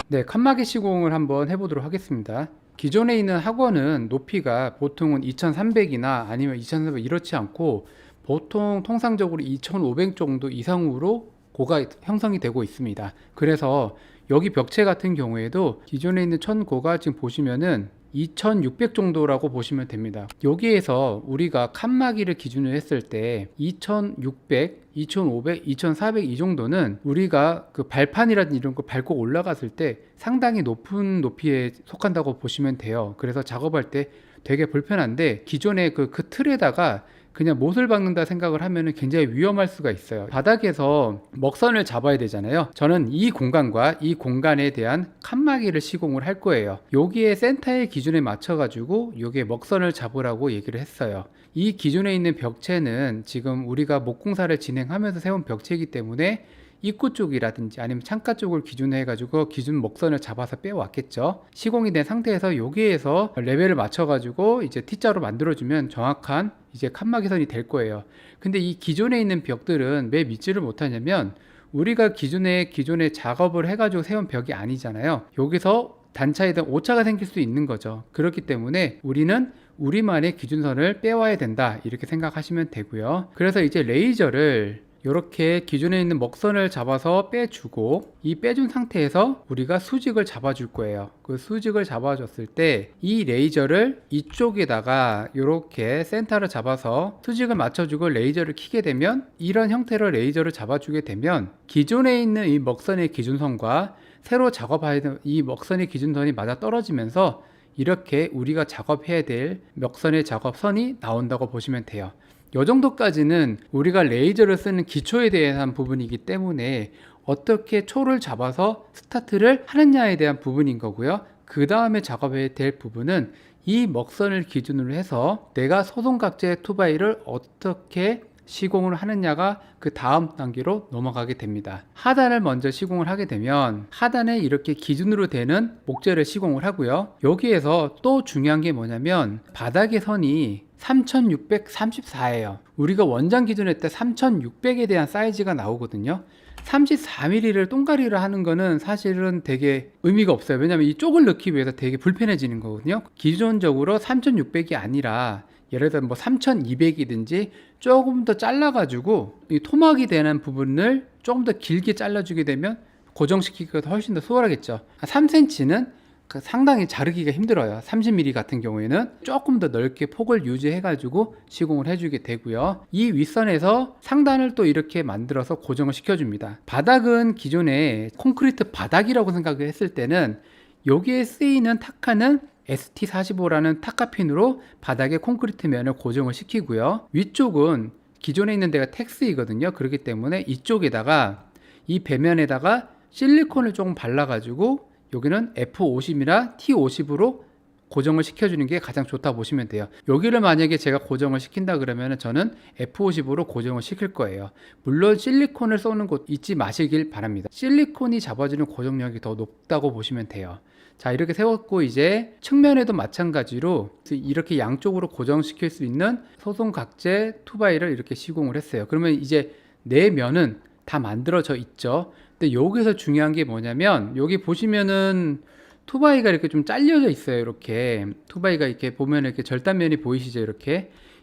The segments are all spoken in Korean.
네, 칸막이 시공을 한번 해보도록 하겠습니다. 기존에 있는 학원은 높이가 보통은 2300이나 아니면 2400 이렇지 않고 보통 통상적으로 2500 정도 이상으로 고가 형성이 되고 있습니다. 그래서 여기 벽체 같은 경우에도 기존에 있는 천고가 지금 보시면은 2600 정도라고 보시면 됩니다. 여기에서 우리가 칸막이를 기준으로 했을 때 2600, 2500, 2400 이 정도는 우리가 그 발판이라든지 이런 거 밟고 올라갔을 때 상당히 높은 높이에 속한다고 보시면 돼요. 그래서 작업할 때 되게 불편한데 기존의 그 틀에다가 그냥 못을 박는다 생각을 하면 굉장히 위험할 수가 있어요. 바닥에서 먹선을 잡아야 되잖아요. 저는 이 공간과 이 공간에 대한 칸막이를 시공을 할 거예요. 여기에 센터의 기준에 맞춰 가지고 여기에 먹선을 잡으라고 얘기를 했어요. 이 기존에 있는 벽체는 지금 우리가 목공사를 진행하면서 세운 벽체이기 때문에 입구 쪽이라든지 아니면 창가 쪽을 기준으로 해가지고 기준 목선을 잡아서 빼왔겠죠. 시공이 된 상태에서 여기에서 레벨을 맞춰가지고 이제 T자로 만들어주면 정확한 이제 칸막이선이 될 거예요. 근데 이 기존에 있는 벽들은 왜 믿지를 못하냐면 우리가 기존에 작업을 해가지고 세운 벽이 아니잖아요. 여기서 단차이든 오차가 생길 수 있는 거죠. 그렇기 때문에 우리는 우리만의 기준선을 빼와야 된다 이렇게 생각하시면 되고요. 그래서 이제 레이저를 이렇게 기존에 있는 먹선을 잡아서 빼주고 이 빼준 상태에서 우리가 수직을 잡아줄 거예요. 그 수직을 잡아줬을 때 이 레이저를 이쪽에다가 이렇게 센터를 잡아서 수직을 맞춰주고 레이저를 켜게 되면 이런 형태로 레이저를 잡아주게 되면 기존에 있는 이 먹선의 기준선과 새로 작업해야 될 이 먹선의 기준선이 맞아 떨어지면서 이렇게 우리가 작업해야 될 먹선의 작업선이 나온다고 보시면 돼요. 이 정도까지는 우리가 레이저를 쓰는 기초에 대한 부분이기 때문에 어떻게 초를 잡아서 스타트를 하느냐에 대한 부분인 거고요. 그 다음에 작업해야 될 부분은 이 먹선을 기준으로 해서 내가 소송각재 투바이를 어떻게 시공을 하느냐가 그 다음 단계로 넘어가게 됩니다. 하단을 먼저 시공을 하게 되면 하단에 이렇게 기준으로 되는 목재를 시공을 하고요. 여기에서 또 중요한 게 뭐냐면 바닥의 선이 3634예요. 우리가 원장 기준에 때 3600에 대한 사이즈가 나오거든요. 34mm를 똥가리를 하는 거는 사실은 되게 의미가 없어요. 왜냐면 이 쪽을 넣기 위해서 되게 불편해지는 거거든요. 기존적으로 3600이 아니라 예를 들어 뭐 3200이든지 조금 더 잘라가지고 이 토막이 되는 부분을 조금 더 길게 잘라주게 되면 고정시키기가 훨씬 더 수월하겠죠. 3cm는 상당히 자르기가 힘들어요. 30mm 같은 경우에는 조금 더 넓게 폭을 유지해가지고 시공을 해주게 되고요. 이 윗선에서 상단을 또 이렇게 만들어서 고정을 시켜줍니다. 바닥은 기존에 콘크리트 바닥이라고 생각을 했을 때는 여기에 쓰이는 타카는 ST45라는 타카핀으로 바닥에 콘크리트 면을 고정을 시키고요. 위쪽은 기존에 있는 데가 텍스이거든요. 그렇기 때문에 이쪽에다가 이 배면에다가 실리콘을 조금 발라가지고 여기는 F50이나 T50으로 고정을 시켜주는 게 가장 좋다 보시면 돼요. 여기를 만약에 제가 고정을 시킨다 그러면 저는 F50으로 고정을 시킬 거예요. 물론 실리콘을 쏘는 곳 잊지 마시길 바랍니다. 실리콘이 잡아주는 고정력이 더 높다고 보시면 돼요. 자, 이렇게 세웠고 이제 측면에도 마찬가지로 이렇게 양쪽으로 고정시킬 수 있는 소송각재 투바이를 이렇게 시공을 했어요. 그러면 이제 내 면은 다 만들어져 있죠. 근데 여기서 중요한 게 뭐냐면 여기 보시면은 투바이가 이렇게 좀 잘려져 있어요. 이렇게 투바이가 이렇게 보면 이렇게 절단면이 보이시죠?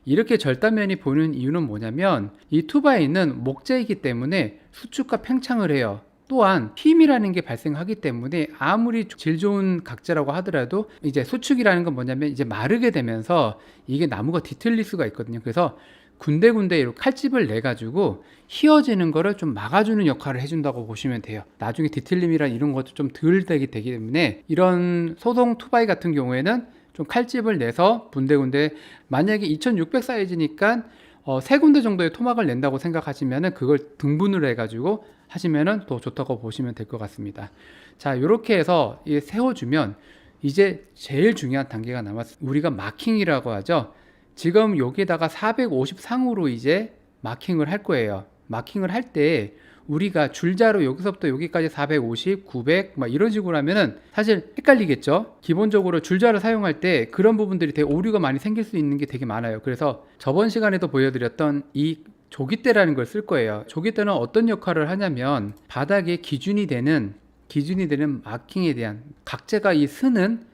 이렇게 절단면이 보이는 이유는 뭐냐면 이 투바이는 목재이기 때문에 수축과 팽창을 해요. 또한 힘이라는 게 발생하기 때문에 아무리 질 좋은 각재라고 하더라도 이제 수축이라는 건 뭐냐면 이제 마르게 되면서 이게 나무가 뒤틀릴 수가 있거든요. 그래서 군데군데 이렇게 칼집을 내 가지고 휘어지는 거를 좀 막아주는 역할을 해준다고 보시면 돼요. 나중에 뒤틀림이란 이런 것도 좀 덜 되기 때문에 이런 소동 투바이 같은 경우에는 좀 칼집을 내서 군데군데 만약에 2600 사이즈니까 세 군데 정도의 토막을 낸다고 생각하시면은 그걸 등분을 해가지고 하시면은 더 좋다고 보시면 될 것 같습니다. 자, 이렇게 해서 세워주면 이제 제일 중요한 단계가 남았습니다. 우리가 마킹이라고 하죠. 지금 여기에다가 450 상으로 이제 마킹을 할 거예요. 마킹을 할 때 우리가 줄자로 여기서부터 여기까지 450, 900 막 이런 식으로 하면은 사실 헷갈리겠죠. 기본적으로 줄자를 사용할 때 그런 부분들이 되게 오류가 많이 생길 수 있는 게 되게 많아요. 그래서 저번 시간에도 보여드렸던 이 조깃대라는 걸 쓸 거예요. 조깃대는 어떤 역할을 하냐면 바닥에 기준이 되는 기준이 되는 마킹에 대한 각재가 이 스는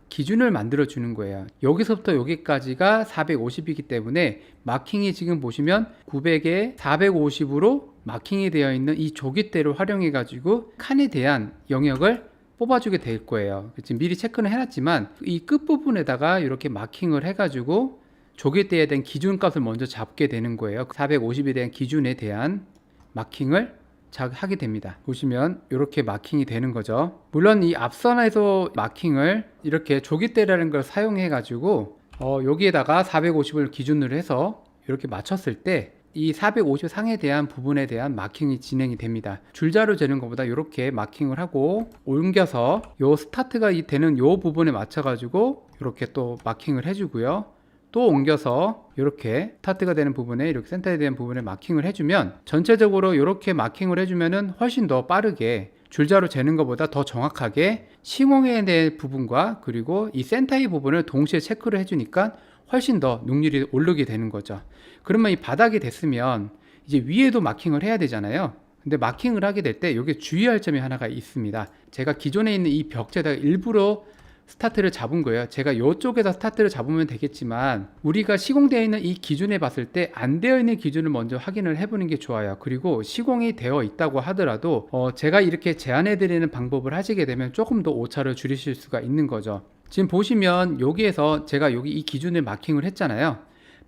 기준을 만들어 주는 거예요. 여기서부터 여기까지가 450이기 때문에 마킹이 지금 보시면 900에 450으로 마킹이 되어 있는 이 조깃대를 활용해 가지고 칸에 대한 영역을 뽑아주게 될 거예요. 지금 미리 체크는 해놨지만 이 끝부분에다가 이렇게 마킹을 해가지고 조깃대에 대한 기준값을 먼저 잡게 되는 거예요. 450에 대한 기준에 대한 마킹을 하게 됩니다. 보시면 이렇게 마킹이 되는 거죠. 물론 이 앞선에서 마킹을 이렇게 조깃대라는 걸 사용해 가지고 여기에다가 450을 기준으로 해서 이렇게 맞췄을 때 이 450 상에 대한 부분에 대한 마킹이 진행이 됩니다. 줄자로 재는 것보다 이렇게 마킹을 하고 옮겨서 요 스타트가 되는 요 부분에 맞춰 가지고 이렇게 또 마킹을 해주고요. 또 옮겨서 이렇게 스타트가 되는 부분에 이렇게 센터에 대한 부분에 마킹을 해주면 전체적으로 이렇게 마킹을 해주면은 훨씬 더 빠르게 줄자로 재는 것보다 더 정확하게 시공에 대한 부분과 그리고 이 센터의 부분을 동시에 체크를 해주니까 훨씬 더 능률이 오르게 되는 거죠. 그러면 이 바닥이 됐으면 이제 위에도 마킹을 해야 되잖아요. 근데 마킹을 하게 될 때 여기 주의할 점이 하나가 있습니다. 제가 기존에 있는 이 벽체에다가 일부러 스타트를 잡은 거예요. 제가 이쪽에서 스타트를 잡으면 되겠지만 우리가 시공되어 있는 이 기준에 봤을 때 안 되어 있는 기준을 먼저 확인을 해보는 게 좋아요. 그리고 시공이 되어 있다고 하더라도 제가 이렇게 제안해 드리는 방법을 하시게 되면 조금 더 오차를 줄이실 수가 있는 거죠. 지금 보시면 여기에서 제가 여기 이 기준을 마킹을 했잖아요.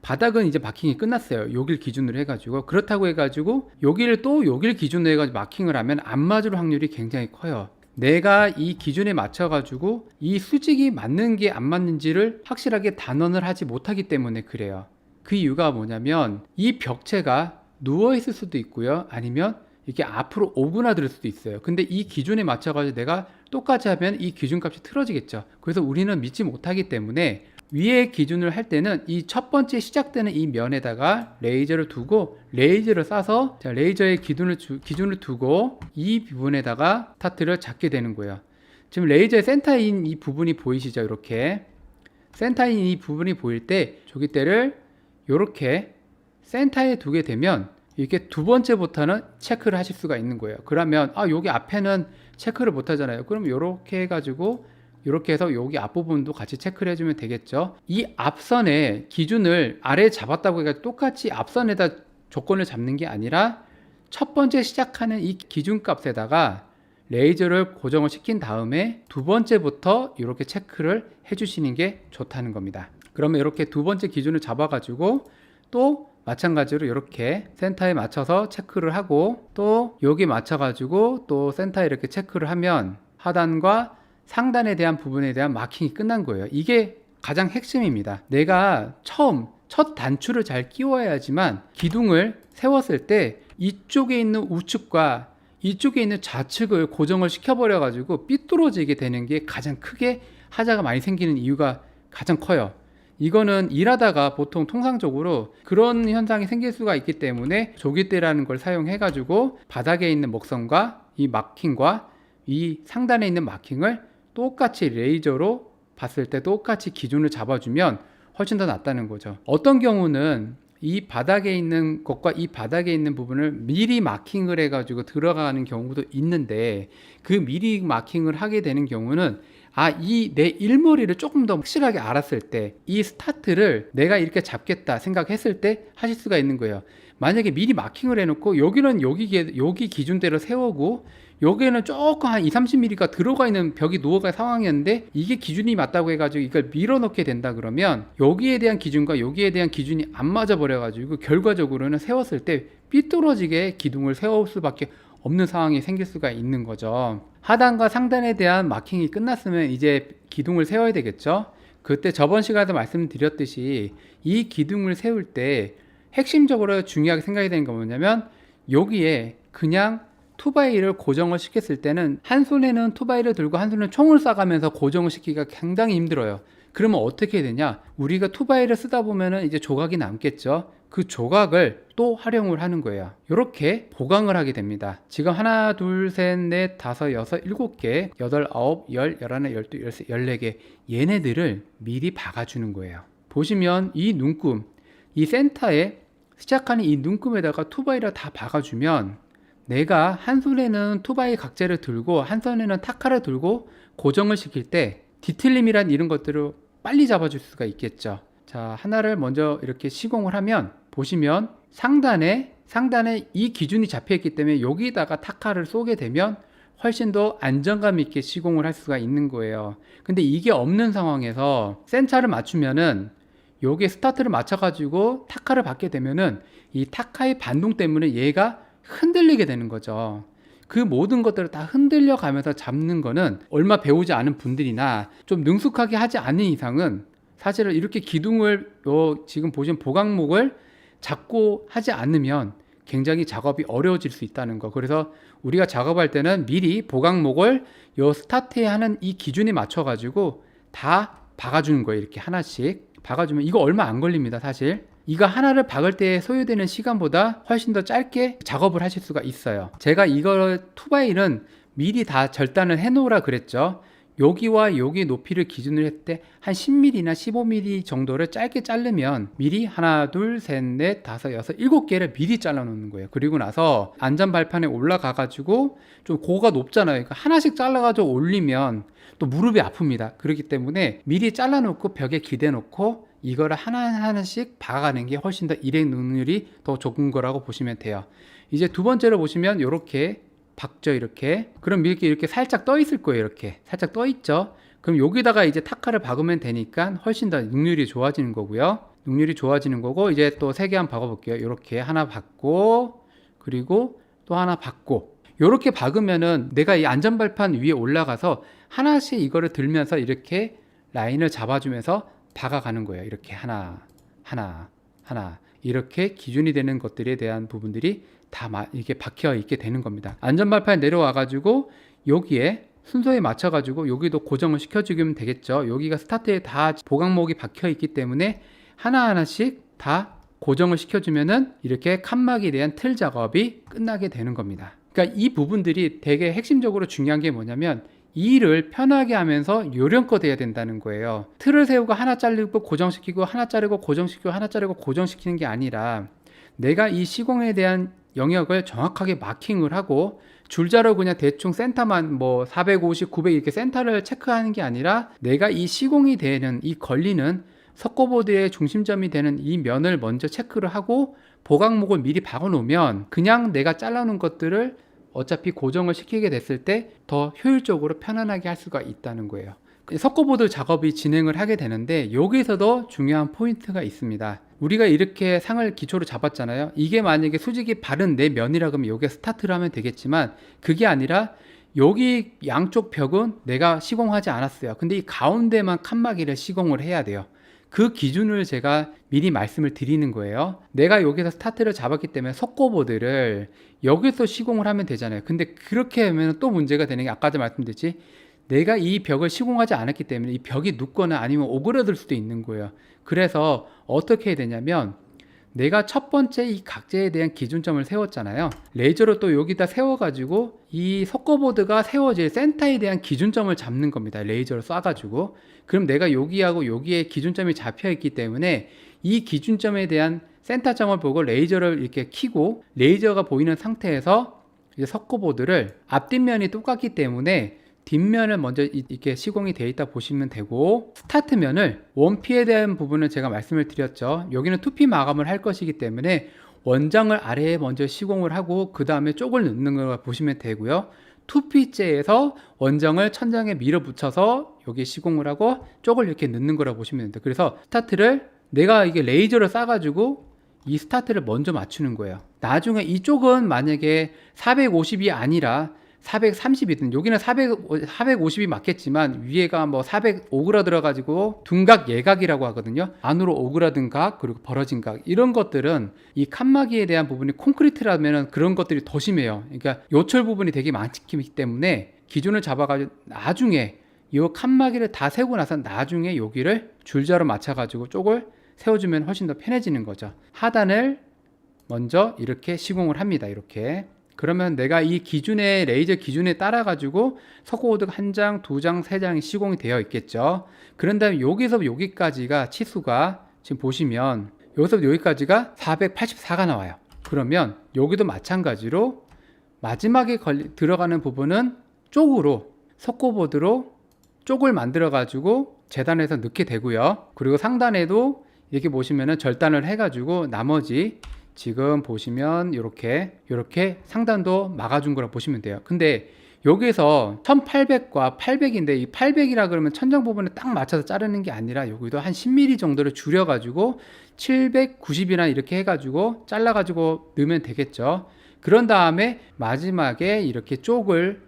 바닥은 이제 마킹이 끝났어요. 여길 기준으로 해가지고 그렇다고 해가지고 여기를 또 여길 기준으로 해가지고 마킹을 하면 안 맞을 확률이 굉장히 커요. 내가 이 기준에 맞춰가지고 이 수직이 맞는 게 안 맞는지를 확실하게 단언을 하지 못하기 때문에 그래요. 그 이유가 뭐냐면 이 벽체가 누워있을 수도 있고요. 아니면 이렇게 앞으로 오그라들 수도 있어요. 근데 이 기준에 맞춰가지고 내가 똑같이 하면 이 기준값이 틀어지겠죠. 그래서 우리는 믿지 못하기 때문에 위에 기준을 할 때는 이 첫 번째 시작되는 이 면에다가 레이저를 두고 레이저를 쏴서 레이저의 기준을 두고 이 부분에다가 스타트를 잡게 되는 거예요. 지금 레이저의 센터인 이 부분이 보이시죠? 이렇게 센터인 이 부분이 보일 때 조깃대를 이렇게 센터에 두게 되면 이렇게 두 번째부터는 체크를 하실 수가 있는 거예요. 그러면 여기 앞에는 체크를 못 하잖아요. 그럼 이렇게 해가지고 이렇게 해서 여기 앞부분도 같이 체크를 해주면 되겠죠. 이 앞선의 기준을 아래에 잡았다고 해서 똑같이 앞선에다 조건을 잡는 게 아니라 첫 번째 시작하는 이 기준값에다가 레이저를 고정을 시킨 다음에 두 번째부터 이렇게 체크를 해주시는 게 좋다는 겁니다. 그러면 이렇게 두 번째 기준을 잡아가지고 또 마찬가지로 이렇게 센터에 맞춰서 체크를 하고 또 여기 맞춰가지고 또 센터에 이렇게 체크를 하면 하단과 상단에 대한 부분에 대한 마킹이 끝난 거예요. 이게 가장 핵심입니다. 내가 첫 단추를 잘 끼워야지만 기둥을 세웠을 때 이쪽에 있는 우측과 이쪽에 있는 좌측을 고정을 시켜버려 가지고 삐뚤어지게 되는 게 가장 크게 하자가 많이 생기는 이유가 가장 커요. 이거는 일하다가 보통 통상적으로 그런 현상이 생길 수가 있기 때문에 조깃대라는 걸 사용해 가지고 바닥에 있는 목선과 이 마킹과 이 상단에 있는 마킹을 똑같이 레이저로 봤을 때 똑같이 기준을 잡아주면 훨씬 더 낫다는 거죠. 어떤 경우는 이 바닥에 있는 것과 이 바닥에 있는 부분을 미리 마킹을 해가지고 들어가는 경우도 있는데 그 미리 마킹을 하게 되는 경우는 이 내 일머리를 조금 더 확실하게 알았을 때 이 스타트를 내가 이렇게 잡겠다 생각했을 때 하실 수가 있는 거예요. 만약에 미리 마킹을 해놓고 여기는 여기 기준대로 세우고 여기에는 조금 한 20-30mm가 들어가 있는 벽이 누워갈 상황이었는데 이게 기준이 맞다고 해가지고 이걸 밀어넣게 된다 그러면 여기에 대한 기준과 여기에 대한 기준이 안 맞아 버려가지고 결과적으로는 세웠을 때 삐뚤어지게 기둥을 세울 수밖에 없는 상황이 생길 수가 있는 거죠. 하단과 상단에 대한 마킹이 끝났으면 이제 기둥을 세워야 되겠죠. 그때 저번 시간에도 말씀드렸듯이 이 기둥을 세울 때 핵심적으로 중요하게 생각이 되는 건 뭐냐면 여기에 그냥 투바이를 고정을 시켰을 때는 한 손에는 투바이를 들고 한 손에는 총을 쏴가면서 고정을 시키기가 상당히 힘들어요. 그러면 어떻게 되냐? 우리가 투바이를 쓰다 보면은 이제 조각이 남겠죠. 그 조각을 또 활용을 하는 거예요. 이렇게 보강을 하게 됩니다. 지금 하나, 둘, 셋, 넷, 다섯, 여섯, 일곱 개, 여덟, 아홉, 열, 열하나, 열두, 열세, 열네 개 얘네들을 미리 박아주는 거예요. 보시면 이 눈금, 이 센터에 시작하는 이 눈금에다가 투바이를 다 박아주면 내가 한 손에는 투바이 각재를 들고 한 손에는 타카를 들고 고정을 시킬 때 뒤틀림이란 이런 것들을 빨리 잡아줄 수가 있겠죠. 자, 하나를 먼저 이렇게 시공을 하면 보시면 상단에 이 기준이 잡혀 있기 때문에 여기다가 타카를 쏘게 되면 훨씬 더 안정감 있게 시공을 할 수가 있는 거예요. 근데 이게 없는 상황에서 센터를 맞추면은 여기에 스타트를 맞춰가지고 타카를 받게 되면은 이 타카의 반동 때문에 얘가 흔들리게 되는 거죠. 그 모든 것들을 다 흔들려 가면서 잡는 거는 얼마 배우지 않은 분들이나 좀 능숙하게 하지 않는 이상은 사실은 이렇게 기둥을 지금 보시는 보강목을 잡고 하지 않으면 굉장히 작업이 어려워질 수 있다는 거. 그래서 우리가 작업할 때는 미리 보강목을 요 스타트에 하는 이 기준에 맞춰 가지고 다 박아주는 거예요. 이렇게 하나씩 박아주면 이거 얼마 안 걸립니다. 사실 이거 하나를 박을 때 소요되는 시간보다 훨씬 더 짧게 작업을 하실 수가 있어요. 제가 이걸 투바이는 미리 다 절단을 해 놓으라 그랬죠. 여기와 여기 높이를 기준으로 했을 때 한 10mm나 15mm 정도를 짧게 자르면 미리 하나, 둘, 셋, 넷, 다섯, 여섯, 일곱 개를 미리 잘라 놓는 거예요. 그리고 나서 안전 발판에 올라가 가지고 좀 고가 높잖아요. 그러니까 하나씩 잘라 가지고 올리면 또 무릎이 아픕니다. 그렇기 때문에 미리 잘라 놓고 벽에 기대 놓고 이거를 하나하나씩 박아가는 게 훨씬 더 일행 능률이 더 좋은 거라고 보시면 돼요. 이제 두 번째로 보시면 이렇게 박죠. 이렇게. 그럼 이렇게 살짝 떠 있을 거예요. 이렇게 살짝 떠 있죠. 그럼 여기다가 이제 타카를 박으면 되니까 훨씬 더 능률이 좋아지는 거고요. 능률이 좋아지는 거고, 이제 또 세 개 한번 박아 볼게요. 이렇게 하나 박고, 그리고 또 하나 박고, 이렇게 박으면은 내가 이 안전발판 위에 올라가서 하나씩 이거를 들면서 이렇게 라인을 잡아주면서 박아가는 거예요. 이렇게 하나 이렇게 기준이 되는 것들에 대한 부분들이 다 이렇게 박혀 있게 되는 겁니다. 안전발판에 내려와 가지고 여기에 순서에 맞춰 가지고 여기도 고정을 시켜주면 되겠죠. 여기가 스타트에 다 보강목이 박혀 있기 때문에 하나하나씩 다 고정을 시켜주면은 이렇게 칸막이에 대한 틀 작업이 끝나게 되는 겁니다. 그러니까 이 부분들이 되게 핵심적으로 중요한 게 뭐냐면 이 일을 편하게 하면서 요령껏 해야 된다는 거예요. 틀을 세우고 하나 자르고 고정시키고 하나 자르고 고정시키고 하나 자르고 고정시키는 게 아니라 내가 이 시공에 대한 영역을 정확하게 마킹을 하고 줄자로 그냥 대충 센터만 뭐 450, 900 이렇게 센터를 체크하는 게 아니라 내가 이 시공이 되는 이 걸리는 석고보드의 중심점이 되는 이 면을 먼저 체크를 하고 보강목을 미리 박아 놓으면 그냥 내가 잘라놓은 것들을 어차피 고정을 시키게 됐을 때 더 효율적으로 편안하게 할 수가 있다는 거예요. 석고보드 작업이 진행을 하게 되는데 여기서도 중요한 포인트가 있습니다. 우리가 이렇게 상을 기초로 잡았잖아요. 이게 만약에 수직이 바른 내 면이라 그러면 여기에 스타트를 하면 되겠지만 그게 아니라 여기 양쪽 벽은 내가 시공하지 않았어요. 근데 이 가운데만 칸막이를 시공을 해야 돼요. 그 기준을 제가 미리 말씀을 드리는 거예요. 내가 여기서 스타트를 잡았기 때문에 석고보드를 여기서 시공을 하면 되잖아요. 근데 그렇게 하면 또 문제가 되는 게 아까도 말씀드렸지, 내가 이 벽을 시공하지 않았기 때문에 이 벽이 눕거나 아니면 오그라들 수도 있는 거예요. 그래서 어떻게 해야 되냐면 내가 첫 번째 이 각재에 대한 기준점을 세웠잖아요. 레이저로 또 여기다 세워가지고 이 석고보드가 세워질 센터에 대한 기준점을 잡는 겁니다. 레이저로 쏴가지고. 그럼 내가 여기하고 여기에 기준점이 잡혀 있기 때문에 이 기준점에 대한 센터점을 보고 레이저를 이렇게 켜고 레이저가 보이는 상태에서 이제 석고보드를 앞뒷면이 똑같기 때문에 뒷면을 먼저 이렇게 시공이 되어 있다 보시면 되고, 스타트면을 원피에 대한 부분은 제가 말씀을 드렸죠. 여기는 2피 마감을 할 것이기 때문에 원장을 아래에 먼저 시공을 하고 그 다음에 쪽을 넣는 걸 보시면 되고요. 2피째에서 원장을 천장에 밀어붙여서 여기 시공을 하고 쪽을 이렇게 넣는 거라고 보시면 됩니다. 그래서 스타트를 내가 이게 레이저를 쏴가지고 이 스타트를 먼저 맞추는 거예요. 나중에 이쪽은 만약에 450이 아니라 430이든 여기는 450이 맞겠지만 위에가 뭐 400 오그라들어 가지고 둔각 예각이라고 하거든요. 안으로 오그라든 각 그리고 벌어진 각 이런 것들은 이 칸막이에 대한 부분이 콘크리트라면 그런 것들이 더 심해요. 그러니까 요철 부분이 되게 많기 때문에 기준을 잡아가지고 나중에 이 칸막이를 다 세우고 나서 나중에 여기를 줄자로 맞춰가지고 쪽을 세워주면 훨씬 더 편해지는 거죠. 하단을 먼저 이렇게 시공을 합니다. 이렇게. 그러면 내가 이 기준의 레이저 기준에 따라 가지고 석고보드가 한 장, 두 장, 세 장이 시공이 되어 있겠죠. 그런 다음에 여기서 여기까지가 치수가 지금 보시면 여기서 여기까지가 484가 나와요. 그러면 여기도 마찬가지로 마지막에 들어가는 부분은 쪽으로 석고보드로 쪽을 만들어 가지고 재단해서 넣게 되고요. 그리고 상단에도 이렇게 보시면은 절단을 해 가지고 나머지 지금 보시면 이렇게 상단도 막아준 거라 보시면 돼요. 근데 여기서 1800과 800인데 이 800이라 그러면 천장 부분에 딱 맞춰서 자르는 게 아니라 여기도 한 10mm 정도를 줄여 가지고 790이나 이렇게 해 가지고 잘라 가지고 넣으면 되겠죠. 그런 다음에 마지막에 이렇게 쪽을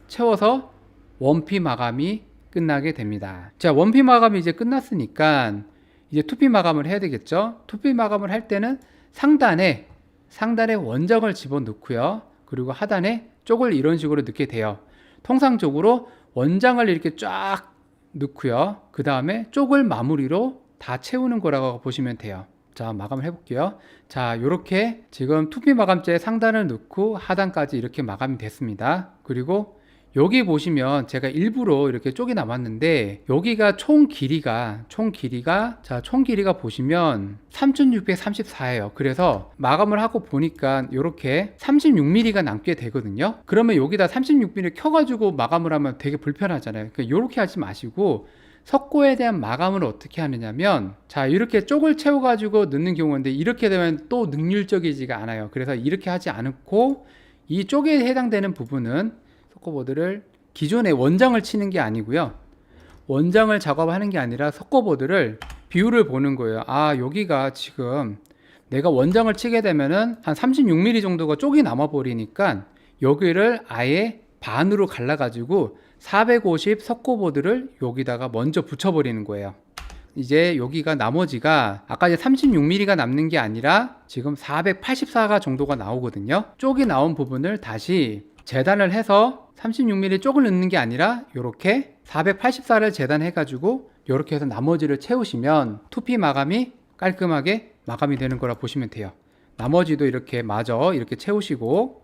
채워서 원피 마감이 끝나게 됩니다. 자, 원피 마감이 이제 끝났으니까 이제 투피 마감을 해야 되겠죠. 투피 마감을 할 때는 상단에 원장을 집어넣고요. 그리고 하단에 쪽을 이런 식으로 넣게 돼요. 통상적으로 원장을 이렇게 쫙 넣고요. 그 다음에 쪽을 마무리로 다 채우는 거라고 보시면 돼요. 자, 마감을 해볼게요. 자, 이렇게 지금 투피 마감재 상단을 넣고 하단까지 이렇게 마감이 됐습니다. 그리고 여기 보시면 제가 일부러 이렇게 쪽이 남았는데 여기가 총 길이가 보시면 3634예요. 그래서 마감을 하고 보니까 이렇게 36mm가 남게 되거든요. 그러면 여기다 36mm 켜가지고 마감을 하면 되게 불편하잖아요. 그러니까 이렇게 하지 마시고 석고에 대한 마감을 어떻게 하느냐면, 자, 이렇게 쪽을 채워가지고 넣는 경우인데 이렇게 되면 또 능률적이지가 않아요. 그래서 이렇게 하지 않고 이 쪽에 해당되는 부분은 석고보드를 기존에 원장을 치는 게 아니고요. 원장을 작업하는 게 아니라 석고보드를 비율을 보는 거예요. 아, 여기가 지금 내가 원장을 치게 되면은 한 36mm 정도가 쪽이 남아 버리니까 여기를 아예 반으로 갈라 가지고 450 석고보드를 여기다가 먼저 붙여 버리는 거예요. 이제 여기가 나머지가 아까 이제 36mm가 남는 게 아니라 지금 484가 정도가 나오거든요. 쪽이 나온 부분을 다시 재단을 해서 36mm 쪽을 넣는 게 아니라 이렇게 484를 재단해 가지고 이렇게 해서 나머지를 채우시면 투피 마감이 깔끔하게 마감이 되는 거라 보시면 돼요. 나머지도 이렇게 마저 이렇게 채우시고,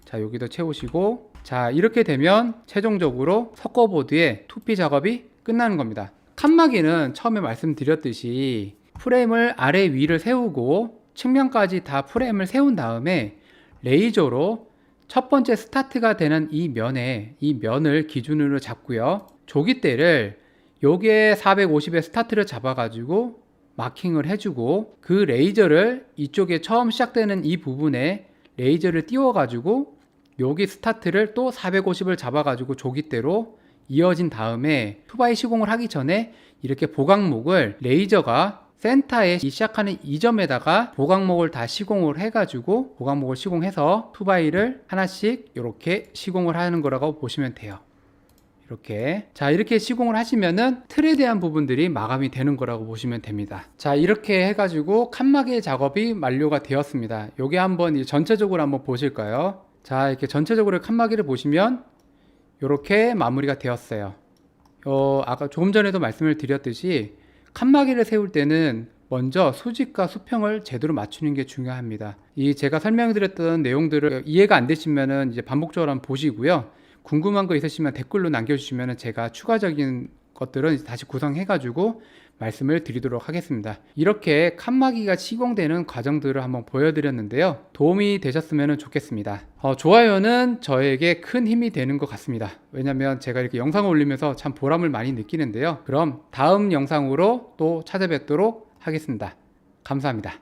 자, 여기도 채우시고, 자, 이렇게 되면 최종적으로 석고보드의 투피 작업이 끝나는 겁니다. 칸막이는 처음에 말씀드렸듯이 프레임을 아래 위를 세우고 측면까지 다 프레임을 세운 다음에 레이저로 첫 번째 스타트가 되는 이 면을 기준으로 잡고요. 조깃대를 요게 450에 스타트를 잡아가지고 마킹을 해주고, 그 레이저를 이쪽에 처음 시작되는 이 부분에 레이저를 띄워가지고 여기 스타트를 또 450을 잡아가지고 조깃대로 이어진 다음에 투바이 시공을 하기 전에 이렇게 보강목을 레이저가 센터에 시작하는 이 점에다가 보강목을 다 시공을 해가지고 보강목을 시공해서 투바이를 하나씩 이렇게 시공을 하는 거라고 보시면 돼요. 이렇게, 자, 이렇게 시공을 하시면은 틀에 대한 부분들이 마감이 되는 거라고 보시면 됩니다. 자, 이렇게 해가지고 칸막이 작업이 만료가 되었습니다. 요게 한번 전체적으로 한번 보실까요? 자, 이렇게 전체적으로 칸막이를 보시면 이렇게 마무리가 되었어요. 아까 조금 전에도 말씀을 드렸듯이 칸막이를 세울 때는 먼저 수직과 수평을 제대로 맞추는 게 중요합니다. 이 제가 설명드렸던 내용들을 이해가 안 되시면은 이제 반복적으로 한번 보시고요. 궁금한 거 있으시면 댓글로 남겨주시면 제가 추가적인 것들은 다시 구성해가지고 말씀을 드리도록 하겠습니다. 이렇게 칸막이가 시공되는 과정들을 한번 보여드렸는데요. 도움이 되셨으면 좋겠습니다. 좋아요는 저에게 큰 힘이 되는 것 같습니다. 왜냐면 제가 이렇게 영상을 올리면서 참 보람을 많이 느끼는데요. 그럼 다음 영상으로 또 찾아뵙도록 하겠습니다. 감사합니다.